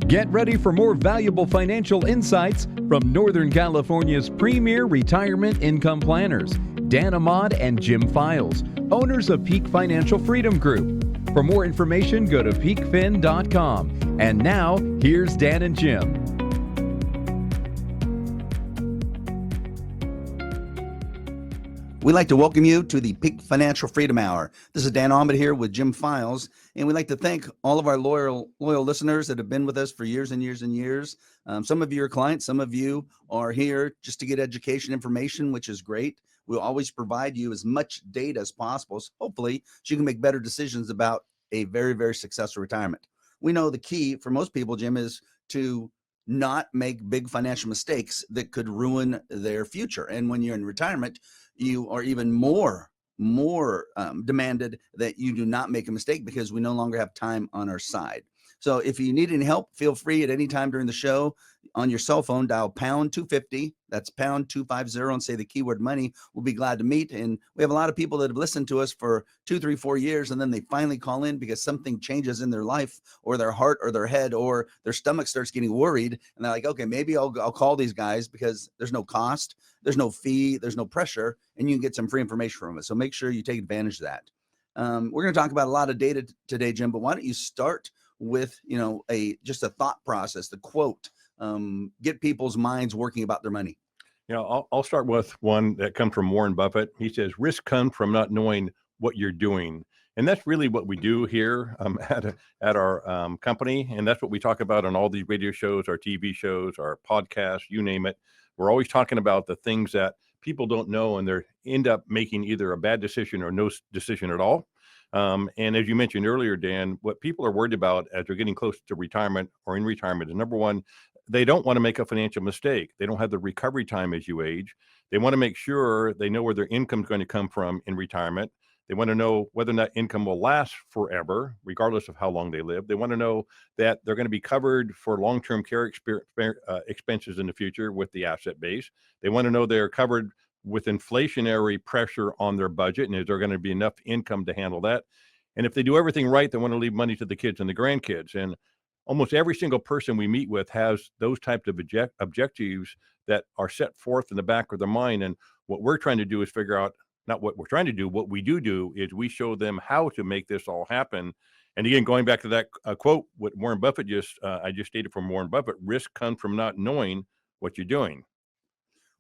Get ready for more valuable financial insights from Northern California's premier retirement income planners, Ahmad and Jim Files, owners of Peak Financial Freedom Group. For more information, go to peakfin.com. And now, here's Dan and Jim. We'd like to welcome you to the Peak Financial Freedom Hour. This is Dan Ahmad here with Jim Files, and we'd like to thank all of our loyal listeners that have been with us for years and years and years. Some of you are clients, some of you are here just to get education information, which is great. We'll always provide you as much data as possible, so hopefully so you can make better decisions about a very, very successful retirement. We know the key for most people, Jim, is to not make big financial mistakes that could ruin their future. And when you're in retirement, you are even more demanded that you do not make a mistake because we no longer have time on our side. So if you need any help, feel free at any time during the show on your cell phone, dial pound 250, that's pound 250, and say the keyword money. We'll be glad to meet. And we have a lot of people that have listened to us for 2, 3, 4 years, and then they finally call in because something changes in their life or their heart or their head or their stomach starts getting worried. And they're like, okay, maybe I'll call these guys because there's no cost, there's no fee, there's no pressure, and you can get some free information from us. So make sure you take advantage of that. We're going to talk about a lot of data today, Jim, but why don't you start with, just a thought process, the quote, get people's minds working about their money. I'll start with one that comes from Warren Buffett. He says, risk comes from not knowing what you're doing. And that's really what we do here at our company. And that's what we talk about on all these radio shows, our TV shows, our podcasts, you name it. We're always talking about the things that people don't know and they end up making either a bad decision or no decision at all. And as you mentioned earlier, Dan, what people are worried about as they're getting close to retirement or in retirement is, number one, they don't want to make a financial mistake. They don't have the recovery time as you age. They want to make sure they know where their income is going to come from in retirement. They want to know whether or not income will last forever, regardless of how long they live. They want to know that they're going to be covered for long-term care expenses in the future with the asset base. They want to know they're covered with inflationary pressure on their budget, and is there going to be enough income to handle that? And if they do everything right, they want to leave money to the kids and the grandkids. And almost every single person we meet with has those types of objectives that are set forth in the back of their mind. And what we're trying to do is figure out, not what we're trying to do, what we do is we show them how to make this all happen. And again, going back to that quote, what Warren Buffett I just stated from Warren Buffett, risk comes from not knowing what you're doing.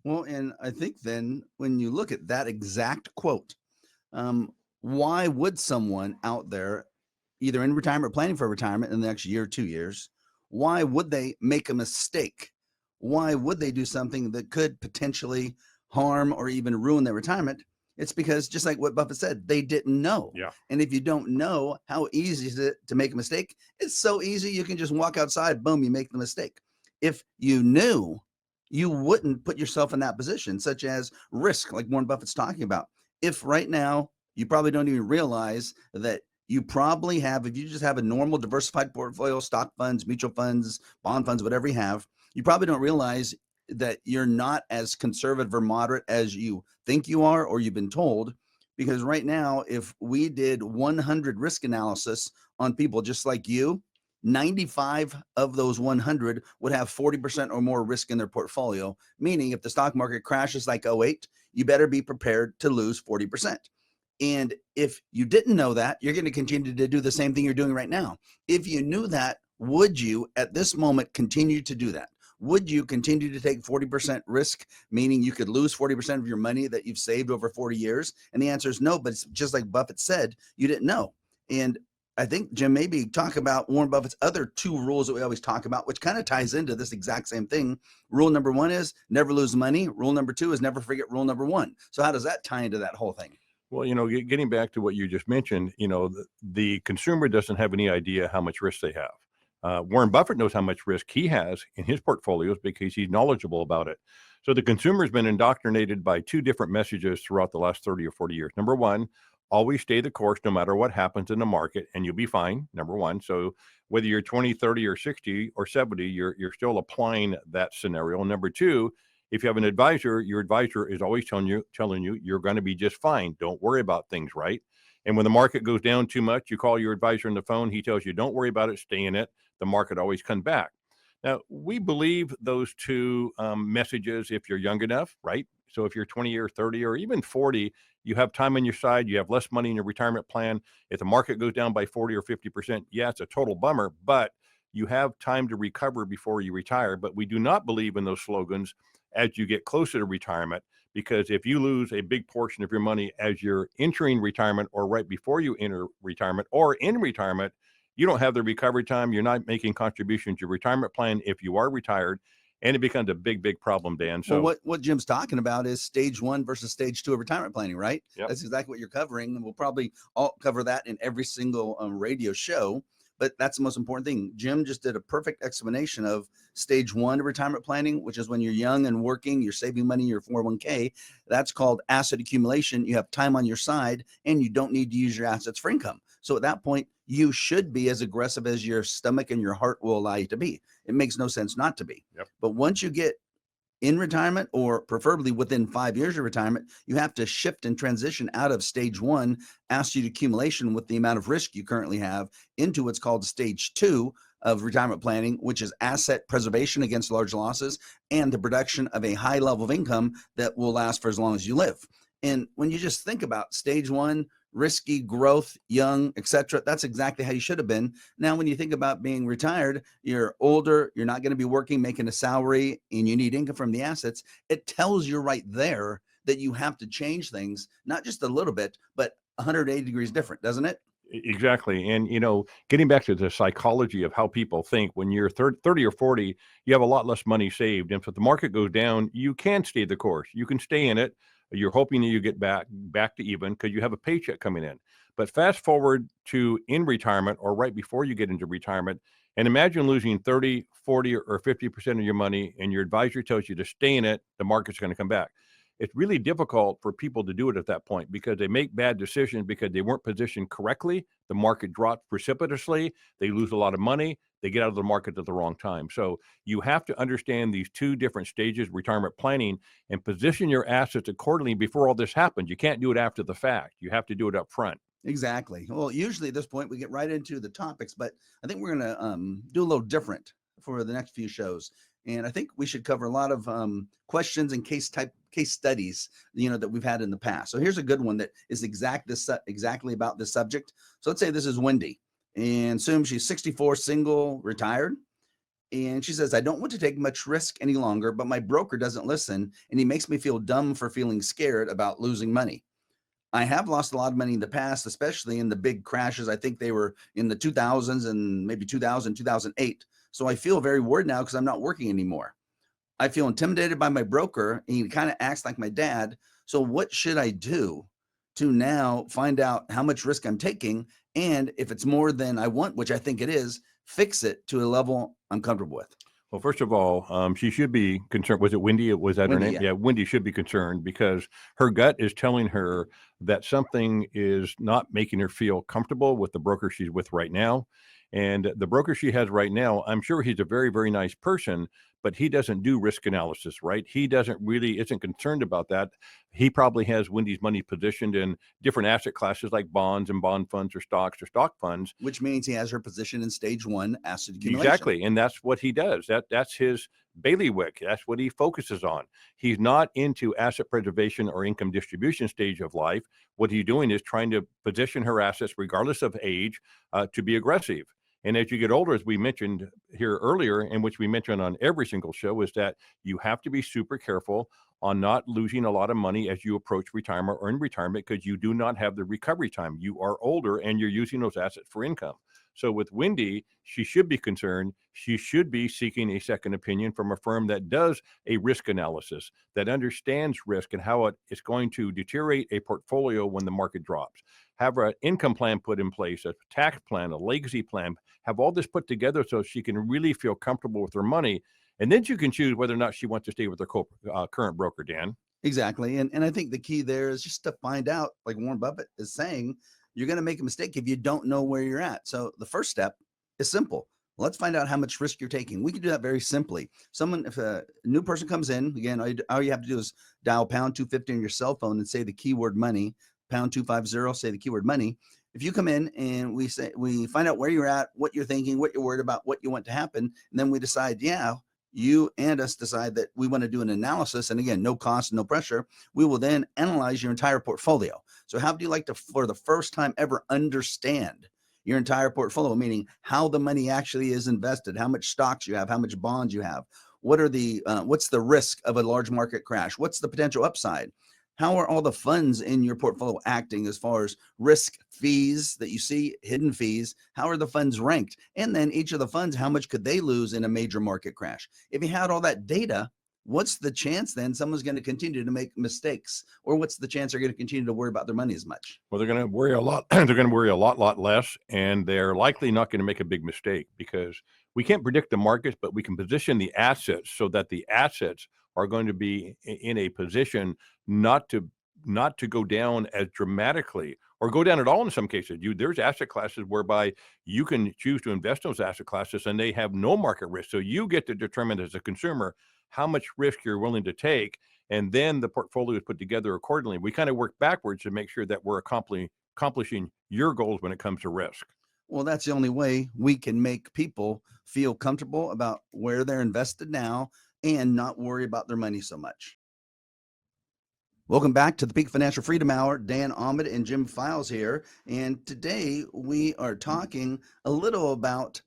Well, and I think then when you look at that exact quote, why would someone out there, either in retirement or planning for retirement in the next year or 2 years, why would they make a mistake? Why would they do something that could potentially harm or even ruin their retirement? It's because, just like what Buffett said, they didn't know. Yeah. And if you don't know, how easy is it to make a mistake? It's so easy. You can just walk outside, boom, you make the mistake. If you knew, you wouldn't put yourself in that position, such as risk, like Warren Buffett's talking about. If right now, you probably don't even realize that you probably have, if you just have a normal diversified portfolio, stock funds, mutual funds, bond funds, whatever you have, you probably don't realize that you're not as conservative or moderate as you think you are or you've been told. Because right now, if we did 100 risk analysis on people just like you, 95 of those 100 would have 40% or more risk in their portfolio, meaning if the stock market crashes like 08, you better be prepared to lose 40%. And if you didn't know that, you're going to continue to do the same thing you're doing right now. If you knew that, would you at this moment continue to do that? Would you continue to take 40% risk, meaning you could lose 40% of your money that you've saved over 40 years? And the answer is no, but it's just like Buffett said, you didn't know. And I think, Jim, maybe talk about Warren Buffett's other 2 rules that we always talk about, which kind of ties into this exact same thing. Rule number 1 is never lose money. Rule number 2 is never forget rule number 1. So how does that tie into that whole thing? Well, getting back to what you just mentioned, the consumer doesn't have any idea how much risk they have. Warren Buffett knows how much risk he has in his portfolios because he's knowledgeable about it. So the consumer has been indoctrinated by 2 different messages throughout the last 30 or 40 years. Number 1, always stay the course no matter what happens in the market and you'll be fine, number 1. So whether you're 20, 30, or 60 or 70, you're still applying that scenario. And number 2, if you have an advisor, your advisor is always telling you you're going to be just fine. Don't worry about things, right? And when the market goes down too much, you call your advisor on the phone. He tells you, don't worry about it, stay in it. The market always comes back. Now, we believe those two messages if you're young enough, right? So if you're 20 or 30 or even 40, you have time on your side, you have less money in your retirement plan. If the market goes down by 40 or 50%, yeah, it's a total bummer, but you have time to recover before you retire. But we do not believe in those slogans as you get closer to retirement, because if you lose a big portion of your money as you're entering retirement or right before you enter retirement or in retirement, you don't have the recovery time. You're not making contributions to your retirement plan if you are retired, and it becomes a big, big problem, Dan. Well, So, what Jim's talking about is stage one versus stage two of retirement planning, right? yep. That's exactly what you're covering, and we'll probably all cover that in every single radio show. But that's the most important thing. Jim just did a perfect explanation of stage one of retirement planning, which is when you're young and working, you're saving money in your 401k. That's called asset accumulation. You have time on your side, and you don't need to use your assets for income. So at that point, you should be as aggressive as your stomach and your heart will allow you to be. It makes no sense not to be. Yep. But once you get in retirement, or preferably within 5 years of retirement, you have to shift and transition out of stage one, asset accumulation with the amount of risk you currently have, into what's called stage two of retirement planning, which is asset preservation against large losses and the production of a high level of income that will last for as long as you live. And when you just think about stage one, risky growth, young, etc., that's exactly how you should have been. Now, when you think about being retired, you're older, you're not going to be working, making a salary, and you need income from the assets. It tells you right there that you have to change things, not just a little bit, but 180 degrees different, doesn't it? Exactly. And, getting back to the psychology of how people think, when you're 30 or 40, you have a lot less money saved. And if the market goes down, you can stay the course. You can stay in it. You're hoping that you get back to even because you have a paycheck coming in. But fast forward to in retirement or right before you get into retirement, and imagine losing 30, 40, or 50% of your money, and your advisor tells you to stay in it, the market's going to come back. It's really difficult for people to do it at that point because they make bad decisions because they weren't positioned correctly. The market dropped precipitously. They lose a lot of money. They get out of the market at the wrong time. So you have to understand these two different stages of retirement planning and position your assets accordingly before all this happens. You can't do it after the fact. You have to do it up front. Exactly. Well, usually at this point we get right into the topics, but I think we're going to do a little different for the next few shows. And I think we should cover a lot of questions and case studies, that we've had in the past. So here's a good one that is exactly about this subject. So let's say this is Wendy, and assume she's 64, single, retired. And she says, I don't want to take much risk any longer, but my broker doesn't listen, and he makes me feel dumb for feeling scared about losing money. I have lost a lot of money in the past, especially in the big crashes. I think they were in the 2000s and maybe 2000, 2008. So I feel very worried now because I'm not working anymore. I feel intimidated by my broker, and he kind of acts like my dad. So what should I do to now find out how much risk I'm taking? And if it's more than I want, which I think it is, fix it to a level I'm comfortable with. Well, first of all, she should be concerned. Was it Wendy? Was that Wendy, her name? yeah. Yeah, Wendy should be concerned because her gut is telling her that something is not making her feel comfortable with the broker she's with right now. And the broker she has right now, I'm sure he's a very, very nice person, but he doesn't do risk analysis, right? He isn't concerned about that. He probably has Wendy's money positioned in different asset classes like bonds and bond funds or stock funds. Which means he has her position in stage one, asset accumulation. Exactly. And that's what he does. That's his bailiwick. That's what he focuses on. He's not into asset preservation or income distribution stage of life. What he's doing is trying to position her assets, regardless of age, to be aggressive. And as you get older, as we mentioned here earlier, and which we mentioned on every single show, is that you have to be super careful on not losing a lot of money as you approach retirement or in retirement, because you do not have the recovery time. You are older and you're using those assets for income. So with Wendy, she should be concerned. She should be seeking a second opinion from a firm that does a risk analysis, that understands risk and how it is going to deteriorate a portfolio when the market drops. Have an income plan put in place, a tax plan, a legacy plan, have all this put together so she can really feel comfortable with her money. And then she can choose whether or not she wants to stay with her current broker, Dan. Exactly. And I think the key there is just to find out, like Warren Buffett is saying, you're going to make a mistake if you don't know where you're at. So the first step is simple. Let's find out how much risk you're taking. We can do that very simply. If a new person comes in, again, all you have to do is dial #250 on your cell phone and say the keyword money, #250, say the keyword money. if you come in and we find out where you're at, what you're thinking, what you're worried about, what you want to happen, and then we decide, yeah, you and us decide that we want to do an analysis, and again, no cost, no pressure, we will then analyze your entire portfolio. So how do you like to, for the first time ever, understand your entire portfolio, meaning how the money actually is invested, how much stocks you have, how much bonds you have, what are the what's the risk of a large market crash, what's the potential upside, how are all the funds in your portfolio acting as far as risk, fees that you see, hidden fees, how are the funds ranked, and then each of the funds, how much could they lose in a major market crash? If you had all that data, what's the chance then someone's going to continue to make mistakes, or what's the chance they're going to continue to worry about their money as much? Well, they're going to worry a lot. They're going to worry a lot less, and they're likely not going to make a big mistake because we can't predict the markets, but we can position the assets so that the assets are going to be in a position not to go down as dramatically or go down at all in some cases. There's asset classes whereby you can choose to invest in those asset classes and they have no market risk. So you get to determine as a consumer how much risk you're willing to take, and then the portfolio is put together accordingly. We kind of work backwards to make sure that we're accomplishing your goals when it comes to risk. Well, that's the only way we can make people feel comfortable about where they're invested now and not worry about their money so much. Welcome back to the Peak Financial Freedom Hour. Dan Ahmad and Jim Files here. And today we are talking a little about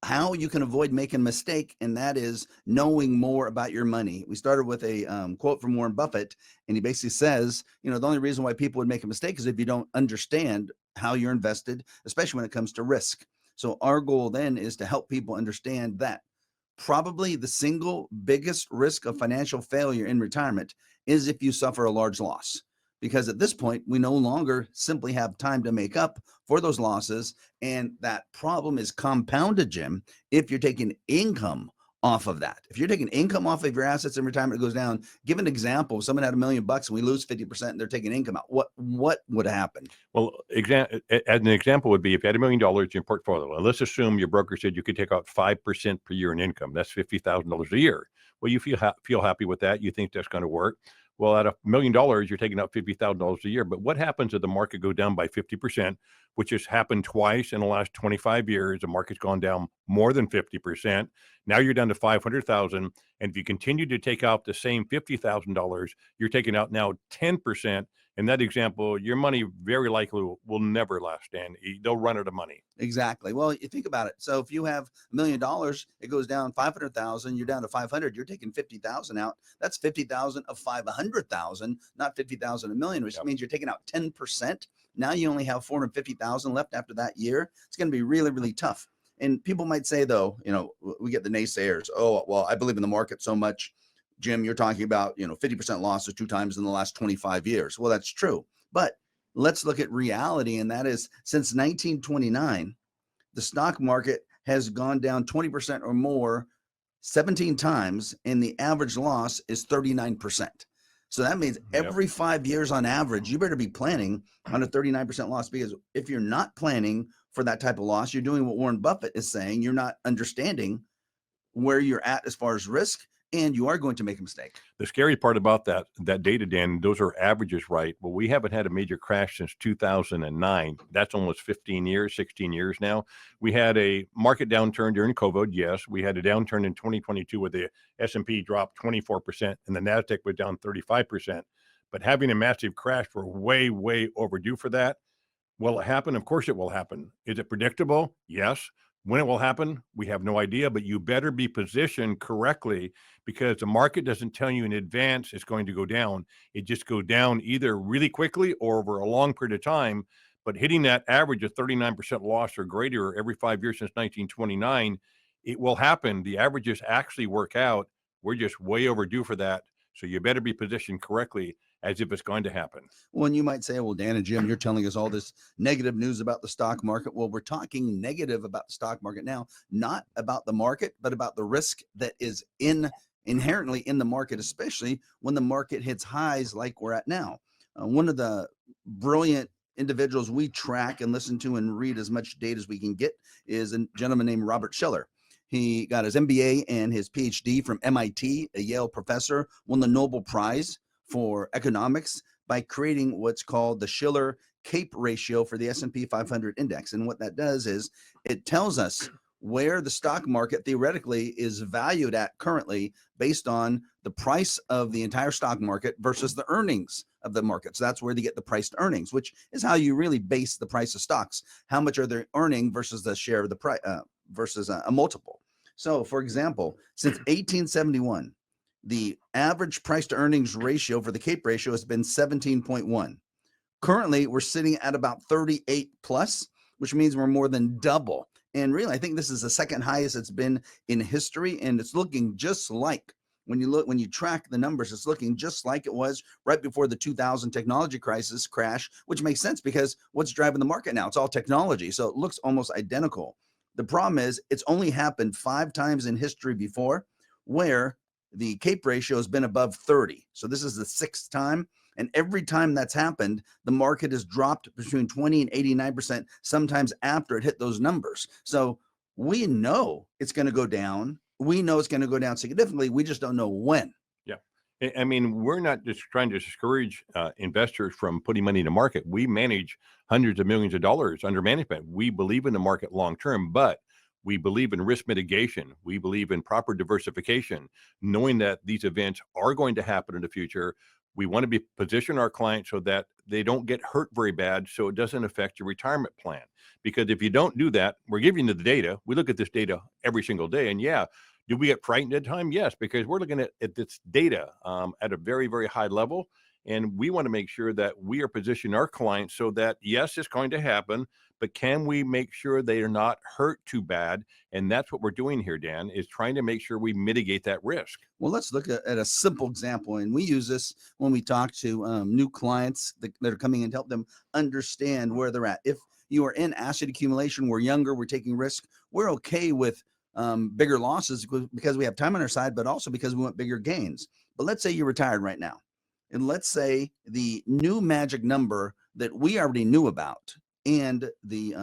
how you can avoid making a mistake, and that is knowing more about your money. We started with a quote from Warren Buffett, and he basically says, the only reason why people would make a mistake is if you don't understand how you're invested, especially when it comes to risk. So our goal then is to help people understand that probably the single biggest risk of financial failure in retirement is if you suffer a large loss. Because at this point, we no longer simply have time to make up for those losses. And that problem is compounded, Jim, if you're taking income off of that. If you're taking income off of your assets in retirement, it goes down. Give an example. If someone had $1 million and we lose 50% and they're taking income out, what would happen? Well, as an example would be if you had $1 million in your portfolio, and let's assume your broker said you could take out 5% per year in income. That's $50,000 a year. Well, you feel happy with that. You think that's going to work. Well, at $1 million, you're taking out $50,000 a year. But what happens if the market go down by 50%, which has happened twice in the last 25 years? The market's gone down more than 50%. Now you're down to $500,000. And if you continue to take out the same $50,000, you're taking out now 10%. In that example, your money very likely will never last, and they'll run out of money. Exactly. Well, you think about it. So if you have $1 million, it goes down 500,000, you're down to 500, you're taking 50,000 out. That's 50,000 of 500,000, not 50,000 a million, which means you're taking out 10%. Now you only have 450,000 left after that year. It's going to be really, really tough. And people might say, though, we get the naysayers. Oh, well, I believe in the market so much. Jim, you're talking about, 50% losses 2 times in the last 25 years. Well, that's true. But let's look at reality. And that is, since 1929, the stock market has gone down 20% or more 17 times, and the average loss is 39%. So that means every 5 years on average, you better be planning on a 39% loss, because if you're not planning for that type of loss, you're doing what Warren Buffett is saying. You're not understanding where you're at as far as risk, and you are going to make a mistake. The scary part about that data, Dan, those are averages, right? Well, we haven't had a major crash since 2009. That's almost 15 years, 16 years now. We had a market downturn during COVID. Yes, we had a downturn in 2022 where the S&P dropped 24% and the NASDAQ was down 35%. But having a massive crash, we're way, way overdue for that. Will it happen? Of course it will happen. Is it predictable? Yes. When it will happen, we have no idea, but you better be positioned correctly, because the market doesn't tell you in advance it's going to go down. It just goes down either really quickly or over a long period of time. But hitting that average of 39% loss or greater every 5 years since 1929, it will happen. The averages actually work out. We're just way overdue for that. So you better be positioned correctly as if it's going to happen. Well, and you might say, well, Dan and Jim, you're telling us all this negative news about the stock market. Well, we're talking negative about the stock market now, not about the market, but about the risk that is inherently in the market, especially when the market hits highs like we're at now. One of the brilliant individuals we track and listen to and read as much data as we can get is a gentleman named Robert Shiller. He got his MBA and his PhD from MIT, a Yale professor, won the Nobel Prize for economics by creating what's called the Shiller CAPE ratio for the S&P 500 index. And what that does is it tells us where the stock market theoretically is valued at currently based on the price of the entire stock market versus the earnings of the market. So that's where they get the price to earnings, which is how you really base the price of stocks. How much are they earning versus the share of the price versus a multiple. So for example, since 1871, the average price to earnings ratio for the CAPE ratio has been 17.1. Currently, we're sitting at about 38 plus, which means we're more than double. And really, I think this is the second highest it's been in history. And it's looking just like when you track the numbers, it's looking just like it was right before the 2000 technology crisis crash, which makes sense because what's driving the market now? It's all technology. So it looks almost identical. The problem is it's only happened 5 times in history before where the CAPE ratio has been above 30. So this is the 6th time. And every time that's happened, the market has dropped between 20 and 89%, sometimes after it hit those numbers. So we know it's going to go down. We know it's going to go down significantly. We just don't know when. Yeah. I mean, we're not just trying to discourage investors from putting money in the market. We manage hundreds of millions of dollars under management. We believe in the market long term, but we believe in risk mitigation. We believe in proper diversification, knowing that these events are going to happen in the future. We want to position our clients so that they don't get hurt very bad, so it doesn't affect your retirement plan. Because if you don't do that, we're giving you the data. We look at this data every single day, and yeah, do we get frightened at times? Yes, because we're looking at this data at a very, very high level, and we want to make sure that we are positioning our clients so that yes, it's going to happen, but can we make sure they are not hurt too bad? And that's what we're doing here, Dan, is trying to make sure we mitigate that risk. Well, let's look at a simple example. And we use this when we talk to new clients that are coming in to help them understand where they're at. If you are in asset accumulation, we're younger, we're taking risk, we're okay with bigger losses because we have time on our side, but also because we want bigger gains. But let's say you're retired right now. And let's say the new magic number that we already knew about, and the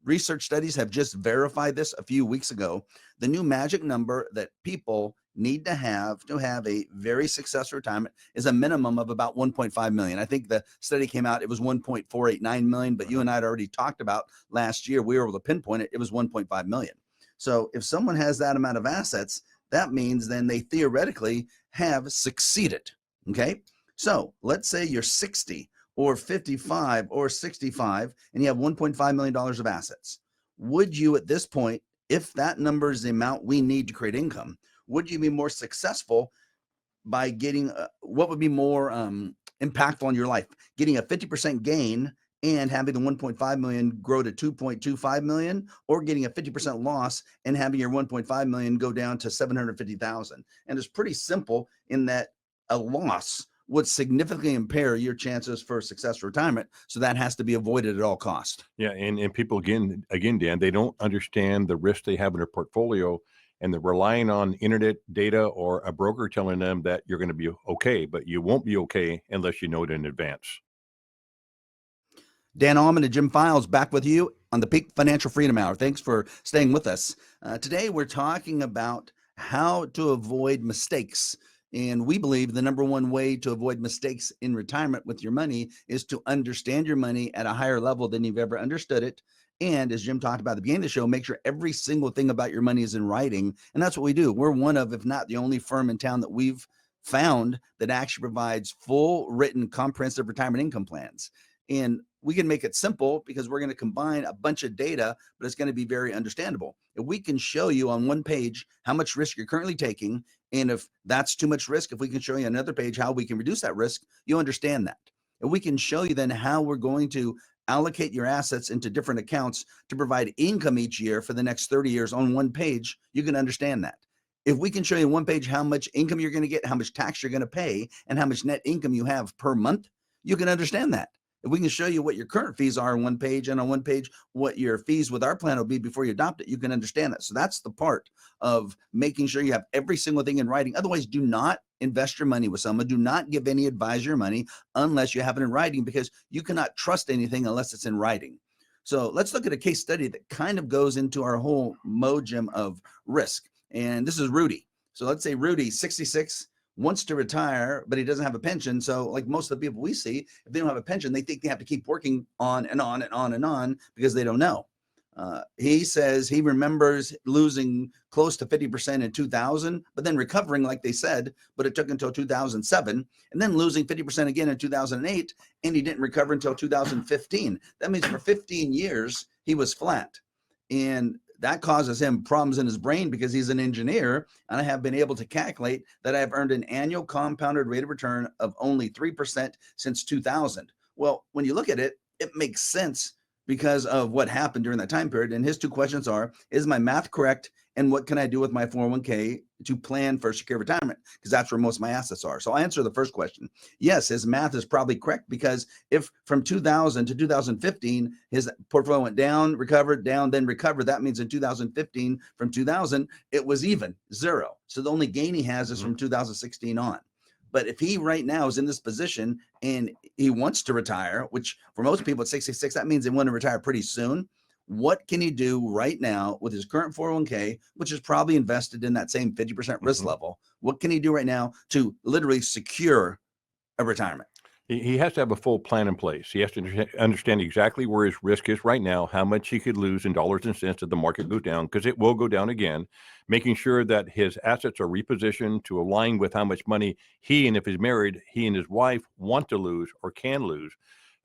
research studies have just verified this a few weeks ago. The new magic number that people need to have a very successful retirement is a minimum of about 1.5 million. I think the study came out, it was 1.489 million, but you and I had already talked about last year, we were able to pinpoint it, it was 1.5 million. So if someone has that amount of assets, that means then they theoretically have succeeded. Okay. So let's say you're 60 or 55 or 65 and you have $1.5 million of assets. Would you at this point, if that number is the amount we need to create income, would you be more successful by getting what would be more impactful on your life? Getting a 50% gain and having the 1.5 million grow to 2.25 million, or getting a 50% loss and having your 1.5 million go down to 750,000. And it's pretty simple in that a loss would significantly impair your chances for successful retirement. So that has to be avoided at all costs. Yeah. And people, again, Dan, they don't understand the risk they have in their portfolio, and they're relying on internet data or a broker telling them that you're going to be okay, but you won't be okay unless you know it in advance. Dan Ahmad and Jim Files back with you on the Peak Financial Freedom Hour. Thanks for staying with us. Today, we're talking about how to avoid mistakes. And we believe the number one way to avoid mistakes in retirement with your money is to understand your money at a higher level than you've ever understood it. And as Jim talked about at the beginning of the show, make sure every single thing about your money is in writing. And that's what we do. We're one of, if not the only firm in town that we've found that actually provides full written comprehensive retirement income plans. And we can make it simple because we're going to combine a bunch of data, but it's going to be very understandable. If we can show you on one page how much risk you're currently taking, and if that's too much risk, if we can show you another page how we can reduce that risk, you'll understand that. And we can show you then how we're going to allocate your assets into different accounts to provide income each year for the next 30 years on one page, you can understand that. If we can show you on one page how much income you're going to get, how much tax you're going to pay, and how much net income you have per month, you can understand that. If we can show you what your current fees are on one page, and on one page what your fees with our plan will be before you adopt it, you can understand that. So that's the part of making sure you have every single thing in writing. Otherwise, do not invest your money with someone. Do not give any advisor your money unless you have it in writing, because you cannot trust anything unless it's in writing. So let's look at a case study that kind of goes into our whole mojam of risk. And this is Rudy. So let's say Rudy, 66, wants to retire, but he doesn't have a pension. So like most of the people we see, if they don't have a pension, they think they have to keep working on and on and on and on because they don't know. He says he remembers losing close to 50% in 2000, but then recovering, like they said, but it took until 2007, and then losing 50% again in 2008, and he didn't recover until 2015. That means for 15 years, he was flat. And that causes him problems in his brain because he's an engineer, and I have been able to calculate that I've earned an annual compounded rate of return of only 3% since 2000. Well, when you look at it, it makes sense because of what happened during that time period. And his two questions are, is my math correct? And what can I do with my 401k to plan for secure retirement? Because that's where most of my assets are. So I answer the first question. Yes, his math is probably correct, because if from 2000 to 2015, his portfolio went down, recovered, down, then recovered, that means in 2015, from 2000, it was even, zero. So the only gain he has is from 2016 on. But if he right now is in this position and he wants to retire, which for most people at 66, that means they want to retire pretty soon. What can he do right now with his current 401k, which is probably invested in that same 50% risk level? What can he do right now to literally secure a retirement? He has to have a full plan in place. He has to understand exactly where his risk is right now, how much he could lose in dollars and cents if the market goes down, because it will go down again, making sure that his assets are repositioned to align with how much money he, and if he's married, he and his wife want to lose or can lose.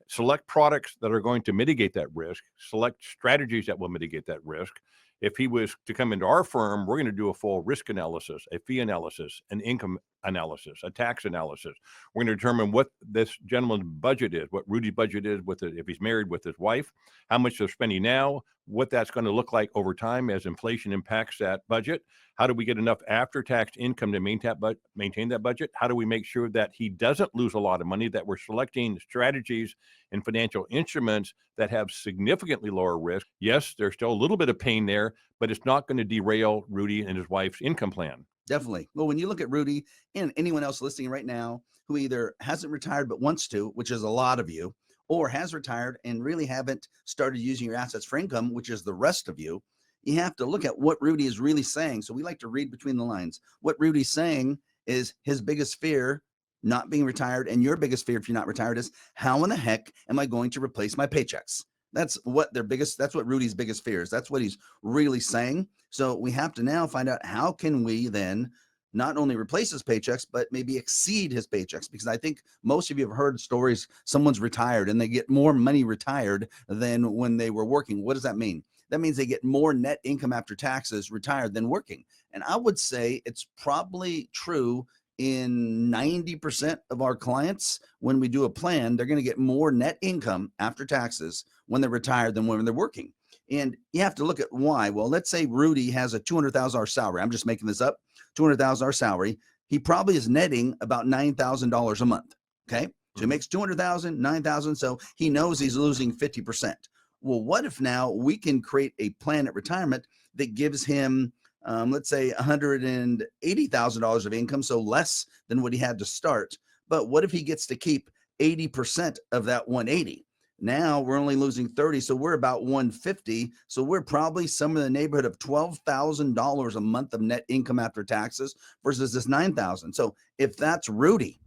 Select products that are going to mitigate that risk, select strategies that will mitigate that risk. If he was to come into our firm, we're going to do a full risk analysis, a fee analysis, an income analysis, a tax analysis. We're going to determine what this gentleman's budget is, what Rudy's budget is with it, if he's married with his wife, how much they're spending now, what that's going to look like over time as inflation impacts that budget. How do we get enough after-tax income to maintain that budget? How do we make sure that he doesn't lose a lot of money, that we're selecting strategies and financial instruments that have significantly lower risk? Yes, there's still a little bit of pain there, but it's not going to derail Rudy and his wife's income plan. Definitely. Well, when you look at Rudy and anyone else listening right now who either hasn't retired but wants to, which is a lot of you, or has retired and really haven't started using your assets for income, which is the rest of you, you have to look at what Rudy is really saying. So we like to read between the lines. What Rudy's saying is his biggest fear, not being retired, and your biggest fear if you're not retired, is how in the heck am I going to replace my paychecks? That's what Rudy's biggest fear is. That's what he's really saying. So we have to now find out, how can we then not only replace his paychecks, but maybe exceed his paychecks? Because I think most of you have heard stories, someone's retired and they get more money retired than when they were working. What does that mean? That means they get more net income after taxes retired than working. And I would say it's probably true in 90% of our clients. When we do a plan, they're going to get more net income after taxes when they're retired than when they're working. And you have to look at why. Well, let's say Rudy has a $200,000 salary. I'm just making this up. $200,000 salary. He probably is netting about $9,000 a month. Okay. So he makes $200,000, $9,000. So he knows he's losing 50%. Well, what if now we can create a plan at retirement that gives him, let's say, $180,000 of income, so less than what he had to start. But what if he gets to keep 80% of that 180? Now we're only losing 30, so we're about 150. So we're probably somewhere in the neighborhood of $12,000 a month of net income after taxes versus this 9,000. So if that's Rudy,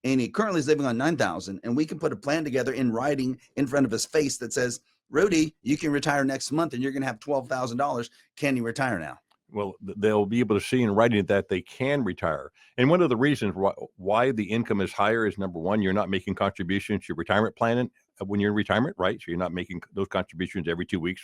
and he currently is living on 9,000, and we can put a plan together in writing in front of his face that says, Rudy, you can retire next month and you're going to have $12,000. Can you retire now? Well, they'll be able to see in writing that they can retire. And one of the reasons why the income is higher is, number one, you're not making contributions to your retirement plan when you're in retirement, right? So you're not making those contributions every 2 weeks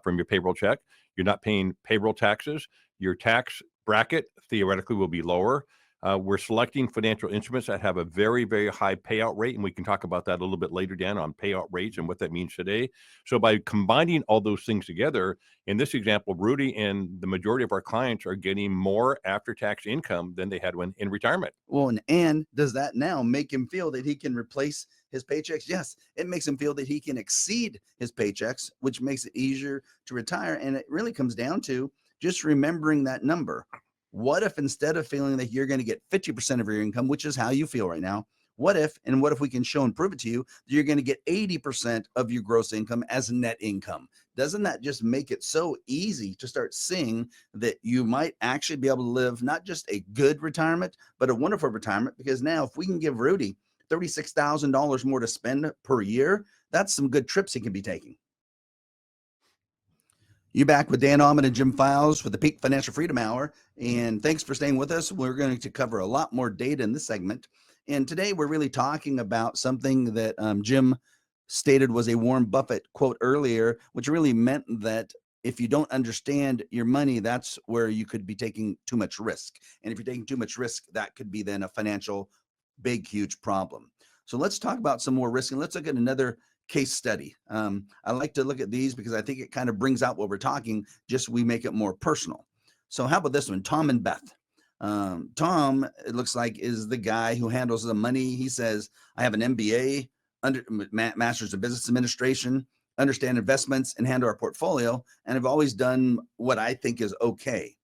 from your payroll check. You're not paying payroll taxes. Your tax bracket theoretically will be lower. We're selecting financial instruments that have a very, very high payout rate, and we can talk about that a little bit later down on payout rates and what that means today. So by combining all those things together, in this example, Rudy and the majority of our clients are getting more after-tax income than they had when in retirement. Well, and does that now make him feel that he can replace his paychecks? Yes, it makes him feel that he can exceed his paychecks, which makes it easier to retire. And it really comes down to just remembering that number. What if instead of feeling that you're going to get 50% of your income, which is how you feel right now, What if we can show and prove it to you that you're going to get 80% of your gross income as net income? Doesn't that just make it so easy to start seeing that you might actually be able to live not just a good retirement, but a wonderful retirement? Because now if we can give Rudy $36,000 more to spend per year, that's some good trips he can be taking. You back with Dan Ahmad and Jim Files for the Peak Financial Freedom Hour. And thanks for staying with us. We're going to cover a lot more data in this segment. And today we're really talking about something that Jim stated was a Warren Buffett quote earlier, which really meant that if you don't understand your money, that's where you could be taking too much risk. And if you're taking too much risk, that could be then a financial big, huge problem. So let's talk about some more risk, and let's look at another case study. I like to look at these because I think it kind of brings out what we're talking, just we make it more personal. So how about this one, Tom and Beth? Tom, it looks like, is the guy who handles the money. He says, I have an MBA, Master's of Business Administration, understand investments and handle our portfolio, and I've always done what I think is okay.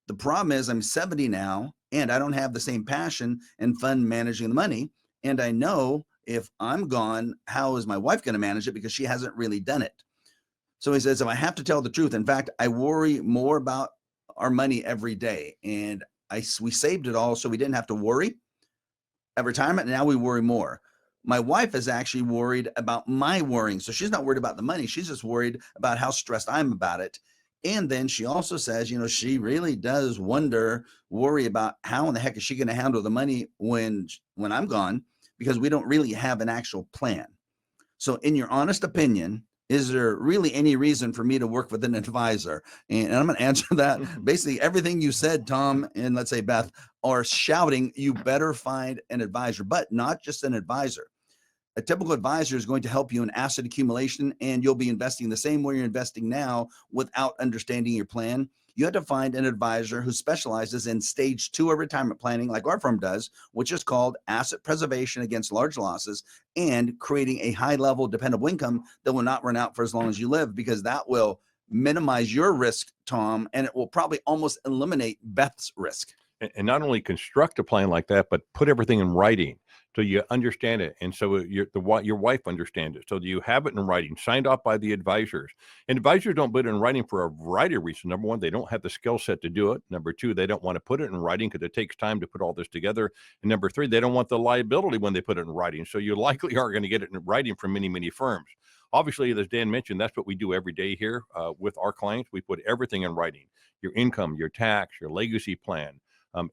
The problem is I'm 70 now, and I don't have the same passion and fun managing the money. And I know if I'm gone, how is my wife going to manage it? Because she hasn't really done it. So he says, if I have to tell the truth, in fact, I worry more about our money every day. And we saved it all so we didn't have to worry at retirement. And now we worry more. My wife is actually worried about my worrying. So she's not worried about the money. She's just worried about how stressed I'm about it. And then she also says, she really does worry about how in the heck is she going to handle the money when I'm gone, because we don't really have an actual plan. So in your honest opinion, is there really any reason for me to work with an advisor? And I'm going to answer that. Basically, everything you said, Tom, and let's say Beth, are shouting, you better find an advisor, but not just an advisor. A typical advisor is going to help you in asset accumulation, and you'll be investing the same way you're investing now without understanding your plan. You have to find an advisor who specializes in stage 2 of retirement planning, like our firm does, which is called asset preservation against large losses and creating a high level dependable income that will not run out for as long as you live, because that will minimize your risk, Tom, and it will probably almost eliminate Beth's risk. And not only construct a plan like that, but put everything in writing so you understand it. And so your wife understands it. So you have it in writing, signed off by the advisors. And advisors don't put it in writing for a variety of reasons. Number one, they don't have the skill set to do it. Number two, they don't want to put it in writing because it takes time to put all this together. And number three, they don't want the liability when they put it in writing. So you likely are going to get it in writing from many, many firms. Obviously, as Dan mentioned, that's what we do every day here with our clients. We put everything in writing: your income, your tax, your legacy plan.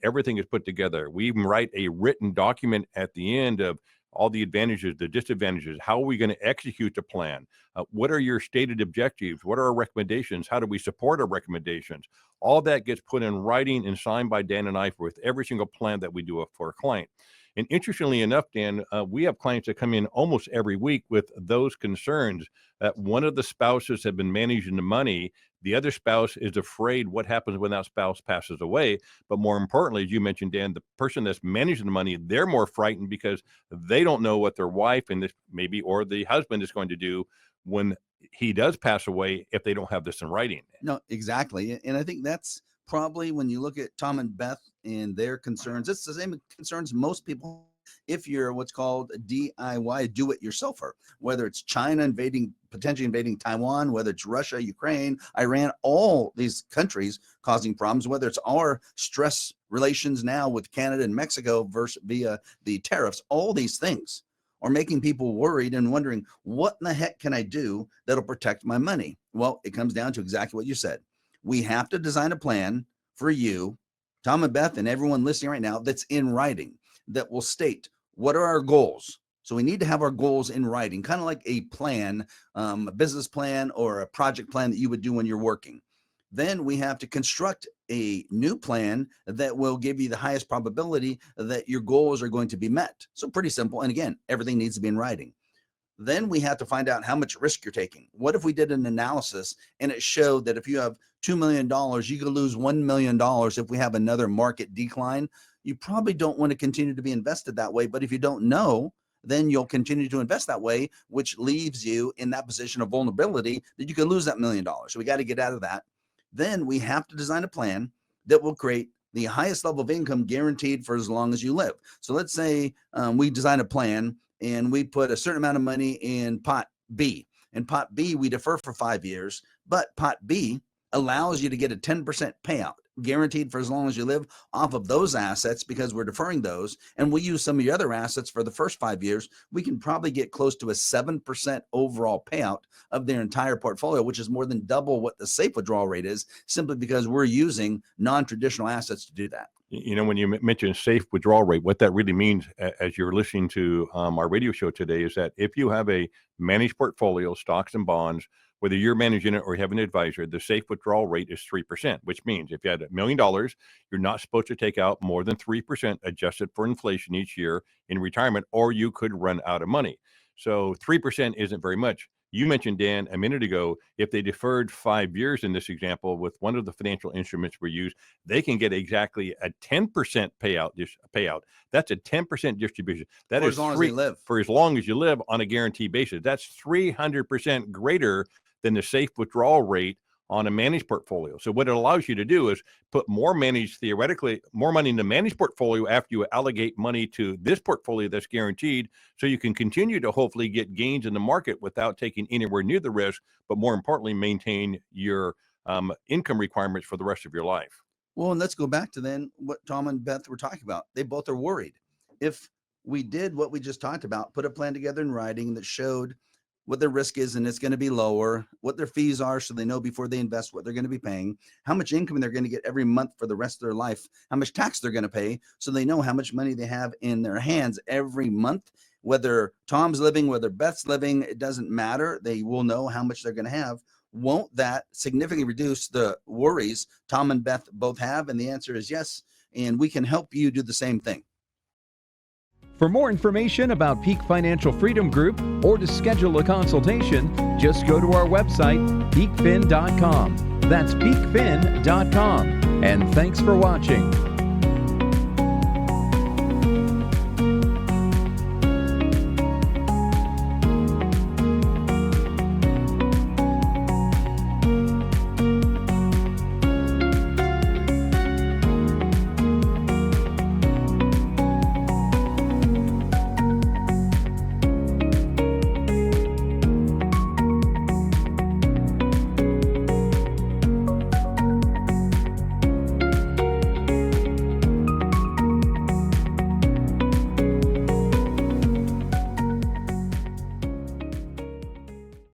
Everything is put together. We even write a written document at the end of all the advantages, the disadvantages. How are we going to execute the plan? What are your stated objectives? What are our recommendations? How do we support our recommendations? All that gets put in writing and signed by Dan and I with every single plan that we do for a client. And interestingly enough, Dan, we have clients that come in almost every week with those concerns that one of the spouses have been managing the money. The other spouse is afraid what happens when that spouse passes away. But more importantly, as you mentioned, Dan, the person that's managing the money, they're more frightened because they don't know what their wife and or the husband is going to do when he does pass away if they don't have this in writing. No, exactly. And I think that's probably, when you look at Tom and Beth and their concerns, it's the same concerns most people. If you're what's called a DIY, do-it-yourselfer, whether it's China potentially invading Taiwan, whether it's Russia, Ukraine, Iran, all these countries causing problems, whether it's our stress relations now with Canada and Mexico via the tariffs, all these things are making people worried and wondering, what in the heck can I do that'll protect my money? Well, it comes down to exactly what you said. We have to design a plan for you, Tom and Beth, and everyone listening right now, that's in writing, that will state what are our goals. So we need to have our goals in writing, kind of like a plan, a business plan or a project plan that you would do when you're working. Then we have to construct a new plan that will give you the highest probability that your goals are going to be met. So pretty simple. And again, everything needs to be in writing. Then we have to find out how much risk you're taking. What if we did an analysis and it showed that if you have $2 million, you could lose $1 million if we have another market decline? You probably don't want to continue to be invested that way. But if you don't know, then you'll continue to invest that way, which leaves you in that position of vulnerability that you can lose that $1 million. So we got to get out of that. Then we have to design a plan that will create the highest level of income guaranteed for as long as you live. So let's say we design a plan and we put a certain amount of money in pot B. In pot B, we defer for 5 years, but pot B allows you to get a 10% payout guaranteed for as long as you live off of those assets because we're deferring those. And we'll use some of your other assets for the first 5 years. We can probably get close to a 7% overall payout of their entire portfolio, which is more than double what the safe withdrawal rate is, simply because we're using non-traditional assets to do that. You know, when you mentioned safe withdrawal rate, what that really means, as you're listening to our radio show today, is that if you have a managed portfolio, stocks and bonds, whether you're managing it or you have an advisor, the safe withdrawal rate is 3%, which means if you had $1 million, you're not supposed to take out more than 3% adjusted for inflation each year in retirement, or you could run out of money. So 3% isn't very much. You mentioned, Dan, a minute ago, if they deferred 5 years in this example with one of the financial instruments we use, they can get exactly a 10% payout. That's a 10% distribution. That For is as long as they live. For as long as you live on a guaranteed basis. That's 300% greater than the safe withdrawal rate on a managed portfolio. So what it allows you to do is put theoretically more money in the managed portfolio after you allocate money to this portfolio that's guaranteed, so you can continue to hopefully get gains in the market without taking anywhere near the risk, but more importantly, maintain your income requirements for the rest of your life. Well, and let's go back to then what Tom and Beth were talking about. They both are worried. If we did what we just talked about, put a plan together in writing that showed what their risk is, and it's going to be lower, what their fees are, so they know before they invest what they're going to be paying, how much income they're going to get every month for the rest of their life, how much tax they're going to pay, so they know how much money they have in their hands every month. Whether Tom's living, whether Beth's living, it doesn't matter. They will know how much they're going to have. Won't that significantly reduce the worries Tom and Beth both have? And the answer is yes. And we can help you do the same thing. For more information about Peak Financial Freedom Group or to schedule a consultation, just go to our website, peakfin.com. That's peakfin.com. And thanks for watching.